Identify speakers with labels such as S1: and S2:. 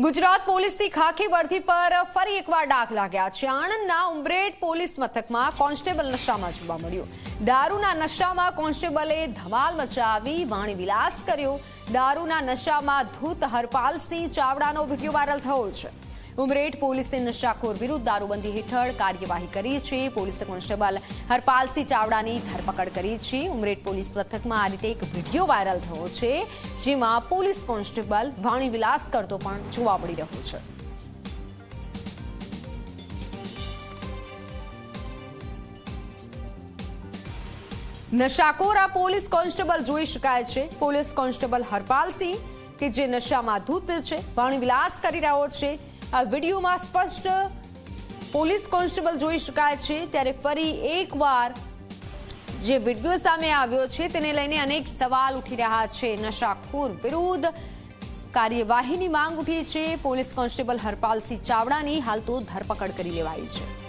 S1: ગુજરાત પોલીસની ખાખી વર્દી પર ફરી એકવાર ડાઘ લાગ્યા છે। આણંદના ઉમરેઠ પોલીસ મથકમાં કોન્સ્ટેબલ નશામાં જોવા મળ્યો। દારૂના નશામાં કોન્સ્ટેબલે ધમાલ મચાવી વાણીવિલાસ કર્યો। દારૂના નશામાં ધૂત હરપાલસિંહ ચાવડાનો વિડીયો વાયરલ થયો છે। ઉમરેઠ પોલીસે નશાખોર વિરુદ્ધ દારૂબંધી હેઠળ કાર્યવાહી કરી છે। પોલીસે કોન્સ્ટેબલ હરપાલસિંહ ચાવડાની ધરપકડ કરી છે। ઉમરેઠ પોલીસ મથકમાં આ રીતે એક વિડીયો વાયરલ થયો છે, જેમાં પોલીસ કોન્સ્ટેબલ વાણીવિલાસ કરતો પણ જોવા મળી રહ્યો છે। નશાખોર આ પોલીસ કોન્સ્ટેબલ જોઈ શકાય છે। પોલીસ કોન્સ્ટેબલ હરપાલસિંહ કે જે નશામાં ધૂત છે, વાણીવિલાસ કરી રહ્યો છે। આ વિડીયોમાં સ્પષ્ટ પોલીસ કોન્સ્ટેબલ જોઈ શકાય છે। ત્યારે ફરી એકવાર જે વિડીયો સામે આવ્યો છે તેને લઈને અનેક સવાલ ઉઠી રહ્યા છે। નશાખોર વિરુદ્ધ કાર્યવાહીની માંગ ઉઠી છે। પોલીસ કોન્સ્ટેબલ હરપાલસિંહ ચાવડાની હાલ તો ધરપકડ કરી લેવાઈ છે।